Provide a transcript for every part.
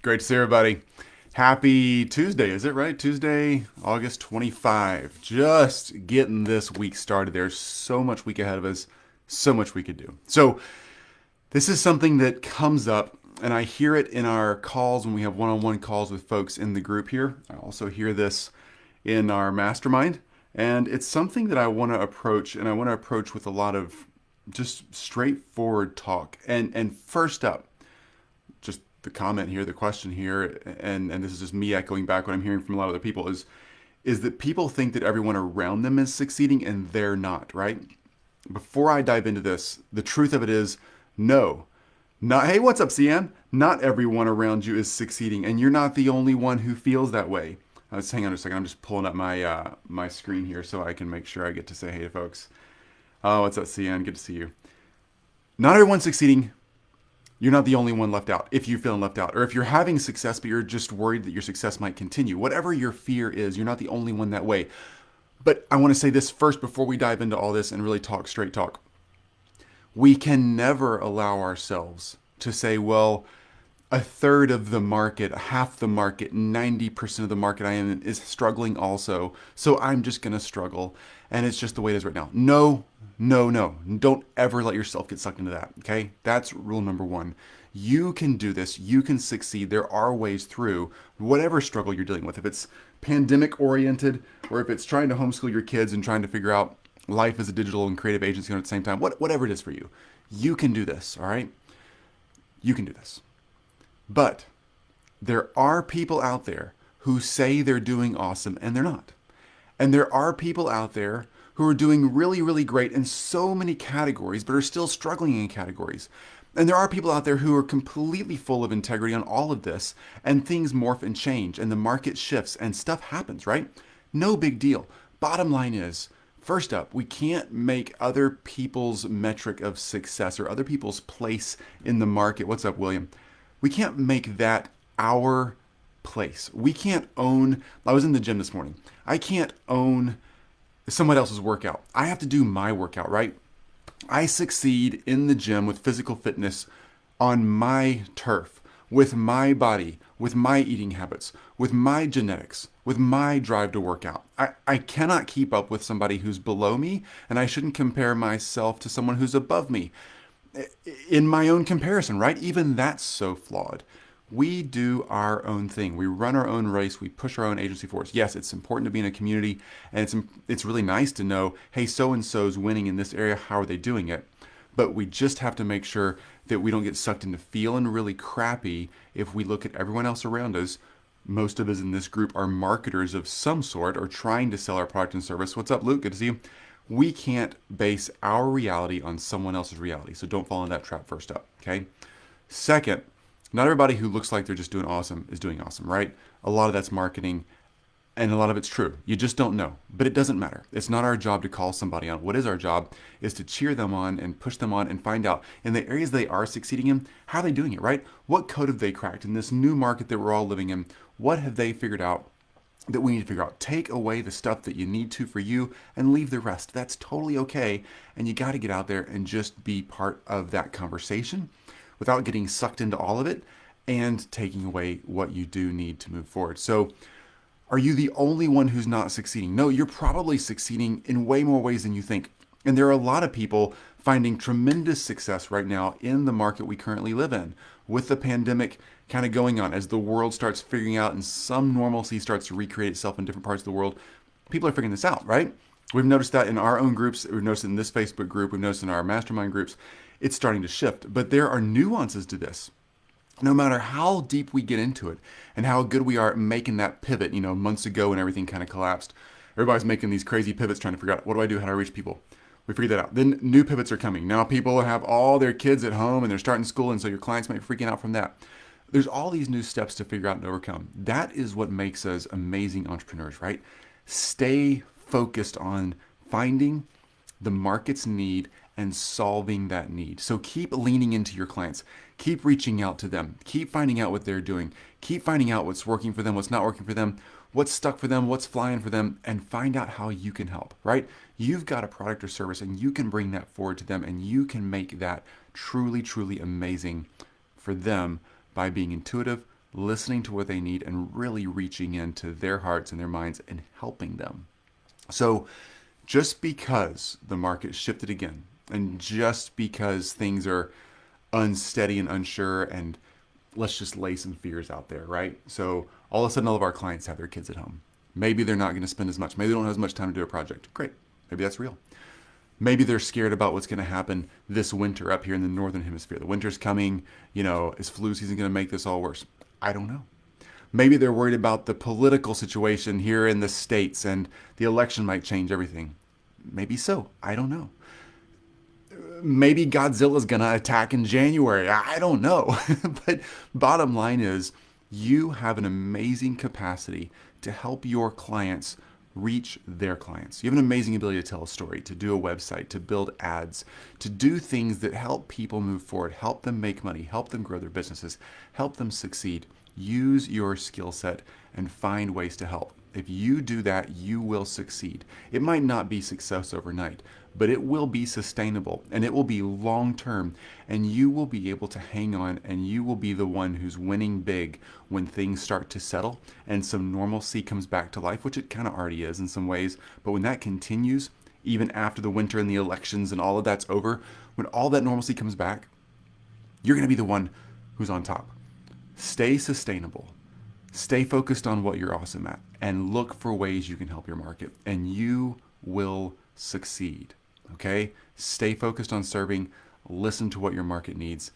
Great to see everybody. Happy Tuesday, is it right? Tuesday, August 25. Just getting this week started. There's so much week ahead of us, so much we could do. So, this is something that comes up, and I hear it in our calls when we have one on one calls with folks in the group here. I also hear this in our mastermind, and it's something that I want to approach, and I want to approach with a lot of just straightforward talk. And first up, just the comment here, the question here, and this is just me echoing back what I'm hearing from a lot of other people is that people think that everyone around them is succeeding and they're not, right? Before I dive into this, the truth of it is no. Not hey, what's up, CM? Not everyone around you is succeeding, and you're not the only one who feels that way. Let's hang on a second. I'm just pulling up my screen here so I can make sure I get to say hey to folks. Oh, what's up, CM? Good to see you. Not everyone's succeeding. You're not the only one left out if you're feeling left out. Or if you're having success, but you're just worried that your success might continue. Whatever your fear is, you're not the only one that way. But I want to say this first before we dive into all this and really talk straight talk. We can never allow ourselves to say, well, a third of the market, half the market, 90% of the market I am in is struggling also. So I'm just going to struggle. And it's just the way it is right now. No, no, no. Don't ever let yourself get sucked into that. Okay. That's rule number one. You can do this. You can succeed. There are ways through whatever struggle you're dealing with. If it's pandemic oriented or if it's trying to homeschool your kids and trying to figure out life as a digital and creative agency at the same time, whatever it is for you, you can do this. All right. You can do this. But there are people out there who say they're doing awesome and they're not. And there are people out there who are doing really, really great in so many categories, but are still struggling in categories. And there are people out there who are completely full of integrity on all of this, and things morph and change, and the market shifts, and stuff happens, right? No big deal. Bottom line is, first up, we can't make other people's metric of success or other people's place in the market. What's up, William? We can't make that our place. We can't own, I was in the gym this morning. I can't own someone else's workout. I have to do my workout, right? I succeed in the gym with physical fitness on my turf, with my body, with my eating habits, with my genetics, with my drive to work out. I cannot keep up with somebody who's below me, and I shouldn't compare myself to someone who's above me in my own comparison, right? Even that's so flawed. We do our own thing. We run our own race. We push our own agency force. Yes, it's important to be in a community, and it's really nice to know, hey, so and so's winning in this area. How are they doing it? But we just have to make sure that we don't get sucked into feeling really crappy if we look at everyone else around us. Most of us in this group are marketers of some sort or trying to sell our product and service. What's up, Luke? Good to see you. We can't base our reality on someone else's reality. So don't fall in that trap first up, okay? Second, not everybody who looks like they're just doing awesome is doing awesome, right? A lot of that's marketing and a lot of it's true. You just don't know, but it doesn't matter. It's not our job to call somebody on. What is our job is to cheer them on and push them on and find out in the areas they are succeeding in, how are they doing it, right? What code have they cracked in this new market that we're all living in? What have they figured out that we need to figure out? Take away the stuff that you need to for you and leave the rest. That's totally okay. And you got to get out there and just be part of that conversation without getting sucked into all of it and taking away what you do need to move forward. So, are you the only one who's not succeeding? No, you're probably succeeding in way more ways than you think. And there are a lot of people finding tremendous success right now in the market we currently live in, with the pandemic kind of going on as the world starts figuring out and some normalcy starts to recreate itself in different parts of the world. People are figuring this out, right? We've noticed that in our own groups. We've noticed in this Facebook group. We've noticed in our mastermind groups. It's starting to shift. But there are nuances to this. No matter how deep we get into it and how good we are at making that pivot, months ago when everything kind of collapsed, everybody's making these crazy pivots trying to figure out, what do I do? How do I reach people? We figured that out. Then new pivots are coming. Now people have all their kids at home and they're starting school, and so your clients might be freaking out from that. There's all these new steps to figure out and overcome. That is what makes us amazing entrepreneurs, right? Stay focused on finding the market's need and solving that need. So keep leaning into your clients. Keep reaching out to them. Keep finding out what they're doing. Keep finding out what's working for them, what's not working for them, what's stuck for them, what's flying for them, and find out how you can help, right? You've got a product or service and you can bring that forward to them, and you can make that truly, truly amazing for them by being intuitive, listening to what they need and really reaching into their hearts and their minds and helping them. So just because the market shifted again, and just because things are unsteady and unsure, and let's just lay some fears out there, right? So all of a sudden, all of our clients have their kids at home. Maybe they're not going to spend as much. Maybe they don't have as much time to do a project. Great. Maybe that's real. Maybe they're scared about what's going to happen this winter up here in the northern hemisphere. The winter's coming. Is flu season going to make this all worse? I don't know. Maybe they're worried about the political situation here in the States and the election might change everything. Maybe so. I don't know. Maybe Godzilla's going to attack in January. I don't know. But bottom line is, you have an amazing capacity to help your clients reach their clients. You have an amazing ability to tell a story, to do a website, to build ads, to do things that help people move forward, help them make money, help them grow their businesses, help them succeed. Use your skill set and find ways to help. If you do that, you will succeed. It might not be success overnight, but it will be sustainable and it will be long term, and you will be able to hang on, and you will be the one who's winning big when things start to settle and some normalcy comes back to life, which it kind of already is in some ways. But when that continues, even after the winter and the elections and all of that's over, when all that normalcy comes back, you're going to be the one who's on top. Stay sustainable. Stay focused on what you're awesome at and look for ways you can help your market, and you will succeed. Okay? Stay focused on serving, listen to what your market needs,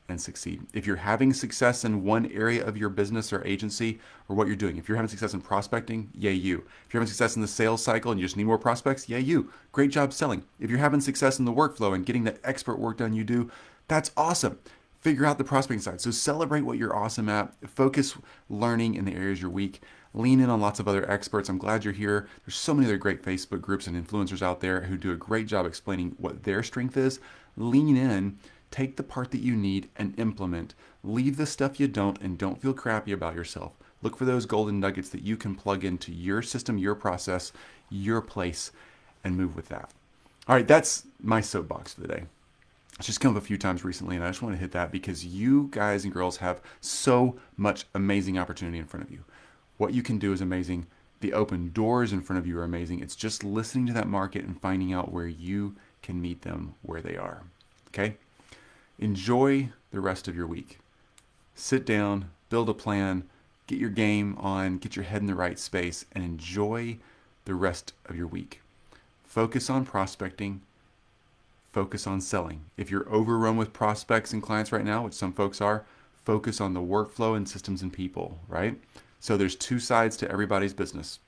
and succeed. If you're having success in one area of your business or agency or what you're doing, if you're having success in prospecting, yay you. If you're having success in the sales cycle and you just need more prospects, yay you. Great job selling. If you're having success in the workflow and getting that expert work done you do, that's awesome. Figure out the prospecting side. So celebrate what you're awesome at. Focus learning in the areas you're weak. Lean in on lots of other experts. I'm glad you're here. There's so many other great Facebook groups and influencers out there who do a great job explaining what their strength is. Lean in, take the part that you need and implement. Leave the stuff you don't, and don't feel crappy about yourself. Look for those golden nuggets that you can plug into your system, your process, your place, and move with that. All right, that's my soapbox for the day. It's just come up a few times recently, and I just want to hit that because you guys and girls have so much amazing opportunity in front of you. What you can do is amazing. The open doors in front of you are amazing. It's just listening to that market and finding out where you can meet them where they are. Okay? Enjoy the rest of your week. Sit down, build a plan, get your game on, get your head in the right space, and enjoy the rest of your week. Focus on prospecting. Focus on selling. If you're overrun with prospects and clients right now, which some folks are, focus on the workflow and systems and people, right? So there's two sides to everybody's business,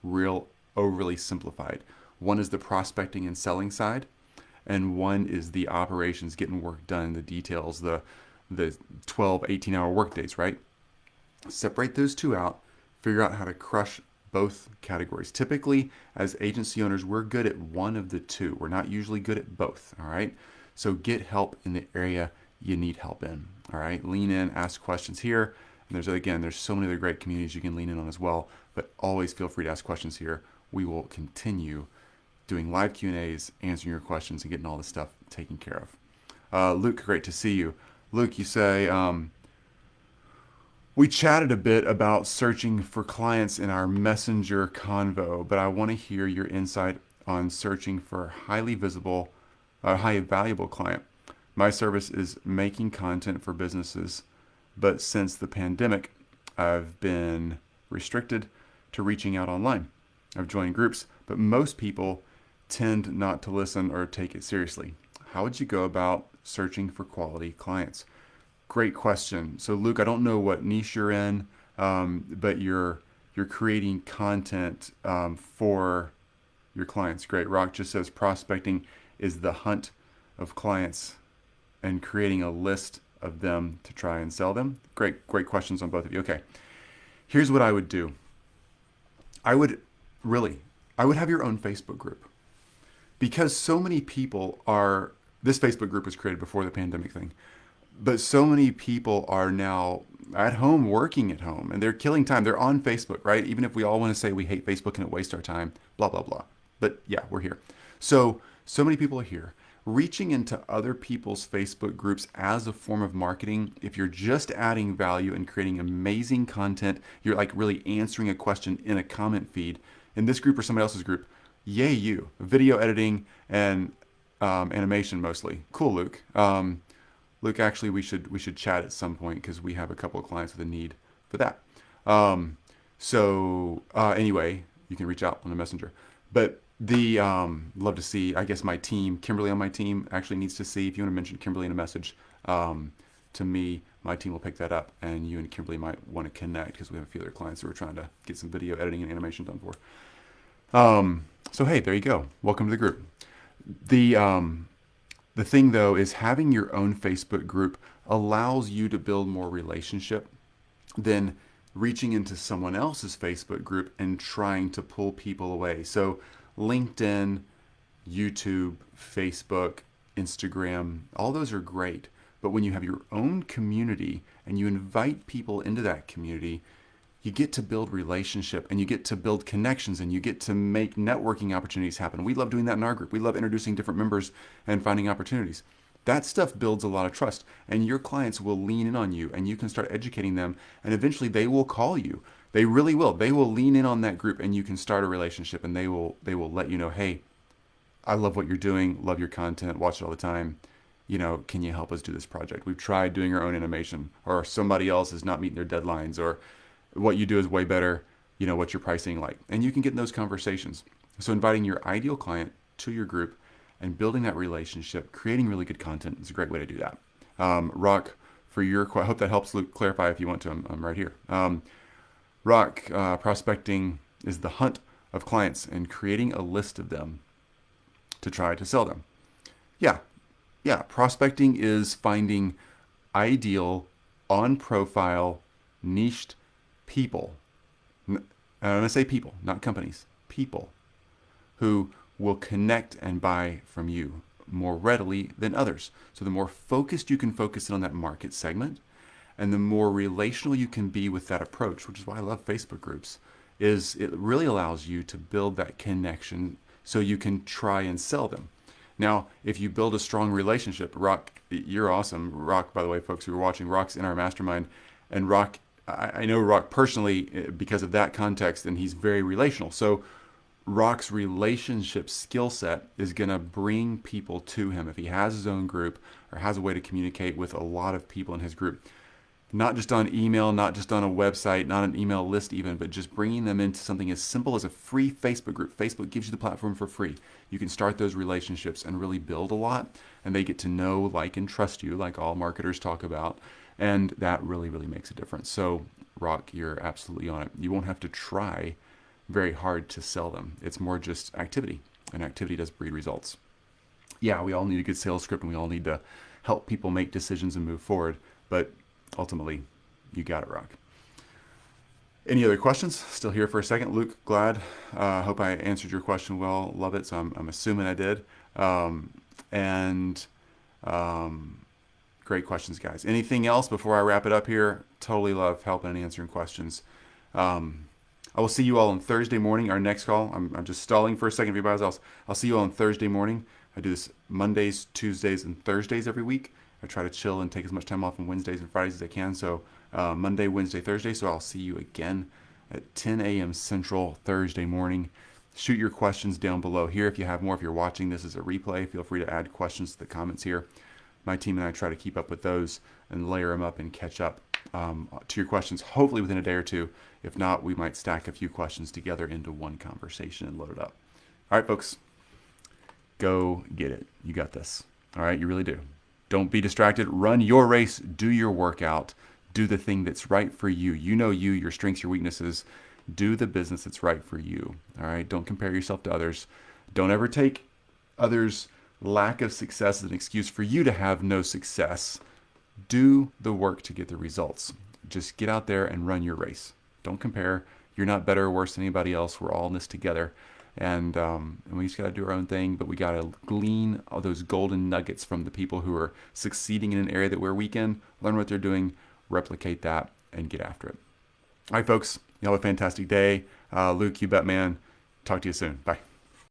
real overly simplified. One is the prospecting and selling side, and one is the operations, getting work done, the details, the 12, 18-hour work days, right? Separate those two out, figure out how to crush both categories. Typically, as agency owners, we're good at one of the two. We're not usually good at both, all right? So get help in the area you need help in, all right? Lean in, ask questions here. And there's so many other great communities you can lean in on as well, but always feel free to ask questions here. We will continue doing live Q&As, answering your questions, and getting all this stuff taken care of. Luke, great to see you. Luke, you say, we chatted a bit about searching for clients in our messenger convo, but I want to hear your insight on searching for a highly visible, highly valuable client. My service is making content for businesses, but since the pandemic, I've been restricted to reaching out online. I've joined groups, but most people tend not to listen or take it seriously. How would you go about searching for quality clients? Great question. So Luke, I don't know what niche you're in, but you're creating content for your clients. Great. Rock just says prospecting is the hunt of clients and creating a list of them to try and sell them. Great questions on both of you. Okay. Here's what I would do. I would have your own Facebook group, because so many people are, this Facebook group was created before the pandemic thing, but so many people are now at home, working at home, and they're killing time. They're on Facebook, right? Even if we all want to say we hate Facebook and it wastes our time, blah, blah, blah. But yeah, we're here. So many people are here. reaching into other people's Facebook groups as a form of marketing, if you're just adding value and creating amazing content, you're like really answering a question in a comment feed in this group or somebody else's group, yay you. Video editing and animation mostly. Cool, Luke. Luke, actually, we should chat at some point because we have a couple of clients with a need for that. Anyway, you can reach out on the messenger. But love to see, I guess my team, Kimberly on my team actually needs to see, if you want to mention Kimberly in a message to me, my team will pick that up and you and Kimberly might want to connect because we have a few other clients that we're trying to get some video editing and animation done for. So hey, there you go. Welcome to the group. The thing though is having your own Facebook group allows you to build more relationship than reaching into someone else's Facebook group and trying to pull people away. So LinkedIn, YouTube, Facebook, Instagram, all those are great. But when you have your own community and you invite people into that community, you get to build relationship and you get to build connections and you get to make networking opportunities happen. We love doing that in our group. We love introducing different members and finding opportunities. That stuff builds a lot of trust and your clients will lean in on you and you can start educating them and eventually they will call you. They really will. They will lean in on that group and you can start a relationship and they will let you know, hey, I love what you're doing, love your content, watch it all the time. Can you help us do this project? We've tried doing our own animation or somebody else is not meeting their deadlines or what you do is way better, what's your pricing like? And you can get in those conversations. So inviting your ideal client to your group and building that relationship, creating really good content is a great way to do that. Rock, I hope that helps Luke clarify if you want to, I'm right here. Rock, prospecting is the hunt of clients and creating a list of them to try to sell them. Yeah, prospecting is finding ideal, on-profile, niched people, and I'm going to say people, not companies, people who will connect and buy from you more readily than others. So the more focused you can focus in on that market segment and the more relational you can be with that approach, which is why I love Facebook groups, is it really allows you to build that connection so you can try and sell them. Now, if you build a strong relationship, Rock, you're awesome. Rock, by the way, folks who are watching, Rock's in our mastermind, and Rock, I know Rock personally because of that context, and he's very relational. So Rock's relationship skill set is going to bring people to him if he has his own group or has a way to communicate with a lot of people in his group. Not just on email, not just on a website, not an email list even, but just bringing them into something as simple as a free Facebook group. Facebook gives you the platform for free. You can start those relationships and really build a lot, and they get to know, like, and trust you, like all marketers talk about. And that really, really makes a difference. So, Rock, you're absolutely on it. You won't have to try very hard to sell them. It's more just activity, and activity does breed results. Yeah, we all need a good sales script, and we all need to help people make decisions and move forward. But ultimately, you got it, Rock. Any other questions? Still here for a second. Luke, glad. Hope I answered your question well. Love it. So I'm assuming I did. Great questions, guys. Anything else before I wrap it up here? Totally love helping and answering questions. I will see you all on Thursday morning, our next call. I'm just stalling for a second for everybody else. I'll see you all on Thursday morning. I do this Mondays, Tuesdays, and Thursdays every week. I try to chill and take as much time off on Wednesdays and Fridays as I can. So Monday, Wednesday, Thursday. So I'll see you again at 10 a.m. Central Thursday morning. Shoot your questions down below here. If you have more, if you're watching this as a replay, feel free to add questions to the comments here. My team and I try to keep up with those and layer them up and catch up to your questions, hopefully within a day or two. If not, we might stack a few questions together into one conversation and load it up. All right, folks, go get it. You got this. All right, you really do. Don't be distracted. Run your race. Do your workout. Do the thing that's right for you. You know you, your strengths, your weaknesses. Do the business that's right for you. All right, don't compare yourself to others. Don't ever take others' lack of success as an excuse for you to have no success. Do the work to get the results. Just get out there and run your race. Don't compare. You're not better or worse than anybody else. We're all in this together. And we just got to do our own thing, but we got to glean all those golden nuggets from the people who are succeeding in an area that we're weak in, learn what they're doing, replicate that, and get after it. All right, folks, you all have a fantastic day. Luke, you bet, man. Talk to you soon. Bye.